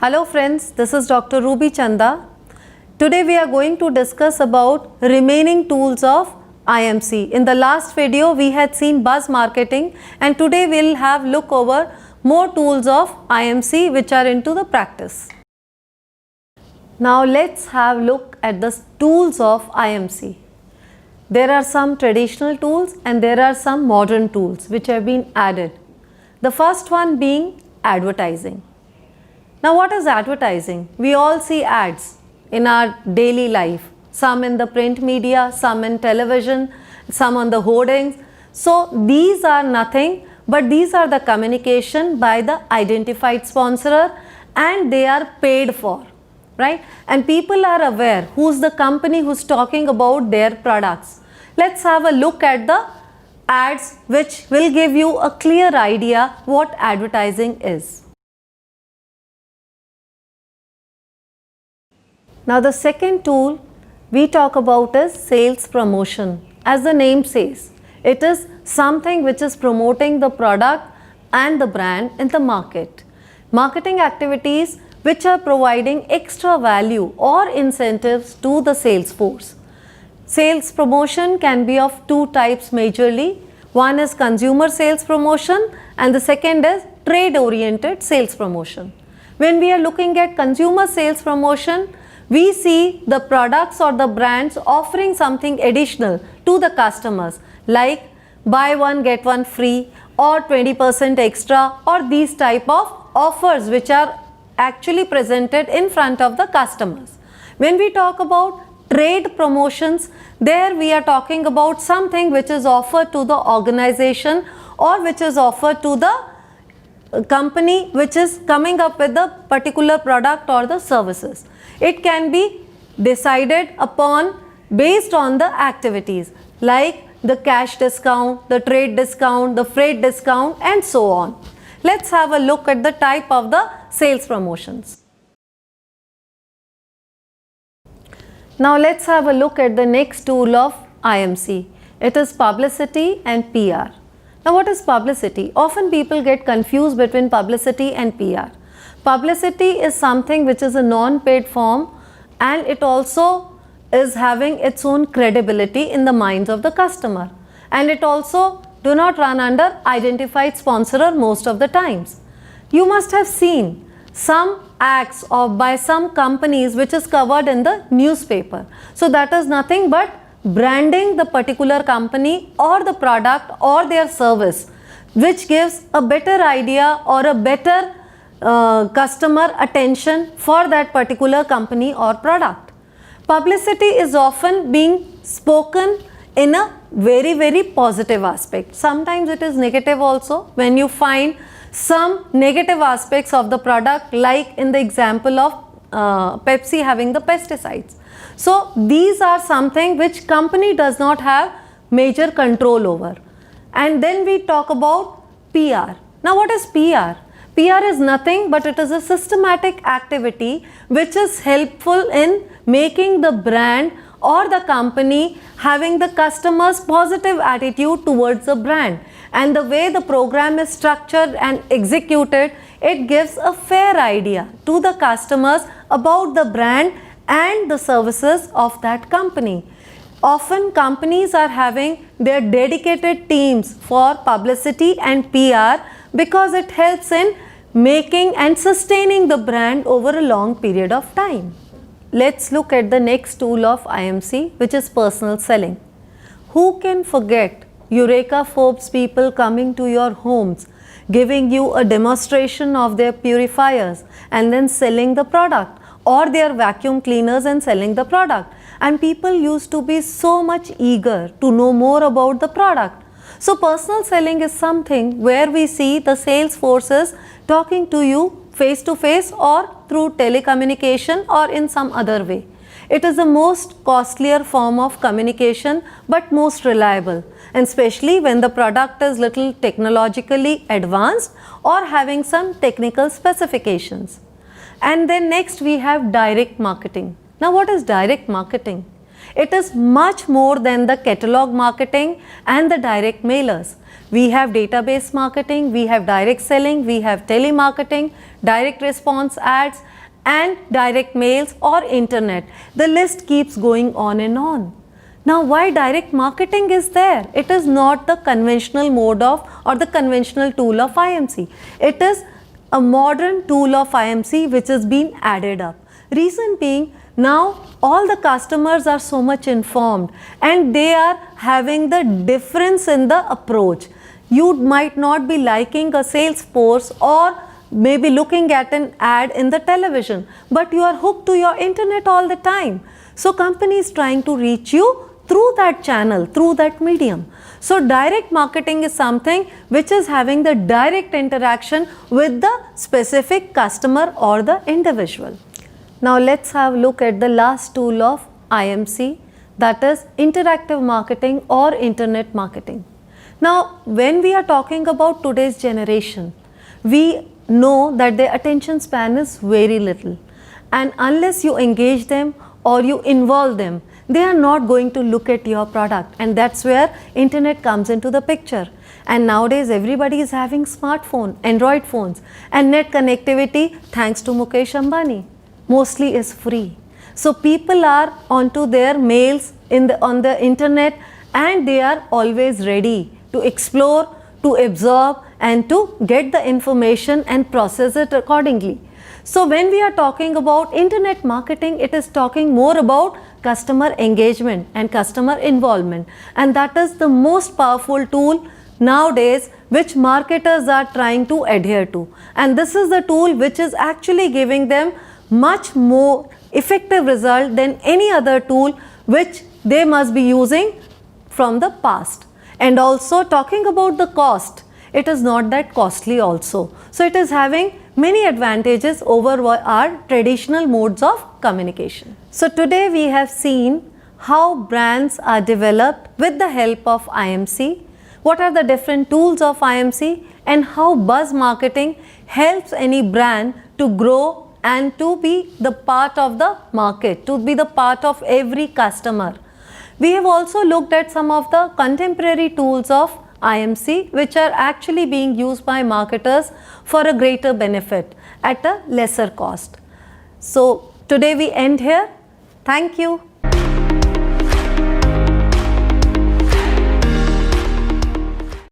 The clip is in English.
Hello friends, this is Dr. Ruby Chanda. Today we are going to discuss about remaining tools of IMC. In the last video we had seen buzz marketing, and today we will have look over more tools of IMC which are into the practice. Now let's have look at the tools of IMC. There are some traditional tools and there are some modern tools which have been added. The first one being advertising. Now what is advertising? We all see ads in our daily life, some in the print media, some in television, some on the hoardings. So these are nothing but these are the communication by the identified sponsorer, and they are paid for, right? And people are aware who's the company who's talking about their products. Let's have a look at the ads which will give you a clear idea what advertising is. Now the second tool we talk about is sales promotion. As the name says, it is something which is promoting the product and the brand in the market. Marketing activities which are providing extra value or incentives to the sales force. Sales promotion can be of two types majorly. One is consumer sales promotion and the second is trade oriented sales promotion. When we are looking at consumer sales promotion, we see the products or the brands offering something additional to the customers, like buy one get one free or 20% extra, or these type of offers which are actually presented in front of the customers. When we talk about trade promotions, there we are talking about something which is offered to the organization or which is offered to the company which is coming up with the particular product or the services. It can be decided upon based on the activities like the cash discount, the trade discount, the freight discount, and so on. Let's have a look at the type of the sales promotions. Now let's have a look at the next tool of IMC. It is publicity and PR. Now what is publicity? Often people get confused between publicity and PR. Publicity is something which is a non-paid form, and it also is having its own credibility in the minds of the customer, and it also do not run under identified sponsorer most of the times. You must have seen some acts of by some companies which is covered in the newspaper. So that is nothing but branding the particular company or the product or their service, which gives a better idea or a better customer attention for that particular company or product. Publicity is often being spoken in a very positive aspect. Sometimes it is negative also when you find some negative aspects of the product, like in the example of Pepsi having the pesticides. So these are something which company does not have major control over. And then we talk about PR. Now what is PR? PR is nothing but it is a systematic activity which is helpful in making the brand or the company having the customer's positive attitude towards the brand. And the way the program is structured and executed, it gives a fair idea to the customers about the brand and the services of that company. Often companies are having their dedicated teams for publicity and PR because it helps in making and sustaining the brand over a long period of time. Let's look at the next tool of IMC, which is personal selling. Who can forget Eureka Forbes people coming to your homes, giving you a demonstration of their purifiers and then selling the product, or their vacuum cleaners and selling the product? And people used to be so much eager to know more about the product. So personal selling is something where we see the sales forces talking to you face to face or through telecommunication or in some other way. It is the most costlier form of communication but most reliable, and especially when the product is little technologically advanced or having some technical specifications. And then next we have direct marketing. Now what is direct marketing? It is much more than the catalog marketing and the direct mailers. We have database marketing, we have direct selling, we have telemarketing, direct response ads, and direct mails or internet. The list keeps going on and on. Now, why direct marketing is there? It is not the conventional mode of or the conventional tool of IMC. It is a modern tool of IMC which has been added up. Reason being, now all the customers are so much informed and they are having the difference in the approach. You might not be liking a sales post or maybe looking at an ad in the television, but you are hooked to your internet all the time. So company is trying to reach you through that channel, through that medium. So direct marketing is something which is having the direct interaction with the specific customer or the individual. Now let's have a look at the last tool of IMC, that is interactive marketing or internet marketing. Now when we are talking about today's generation, we know that their attention span is very little, and unless you engage them or you involve them, they are not going to look at your product, and that's where internet comes into the picture. And nowadays everybody is having smartphone, Android phones, and net connectivity, thanks to Mukesh Ambani, mostly is free. So people are onto their mails on the internet, and they are always ready to explore, to absorb, and to get the information and process it accordingly. So when we are talking about internet marketing, it is talking more about customer engagement and customer involvement, and that is the most powerful tool nowadays which marketers are trying to adhere to. And this is the tool which is actually giving them much more effective result than any other tool which they must be using from the past. And also talking about the cost, it is not that costly also. So it is having many advantages over our traditional modes of communication. So today we have seen how brands are developed with the help of IMC, what are the different tools of IMC, and how buzz marketing helps any brand to grow and to be the part of the market, to be the part of every customer. We have also looked at some of the contemporary tools of IMC which are actually being used by marketers for a greater benefit at a lesser cost. So today we end here. Thank you.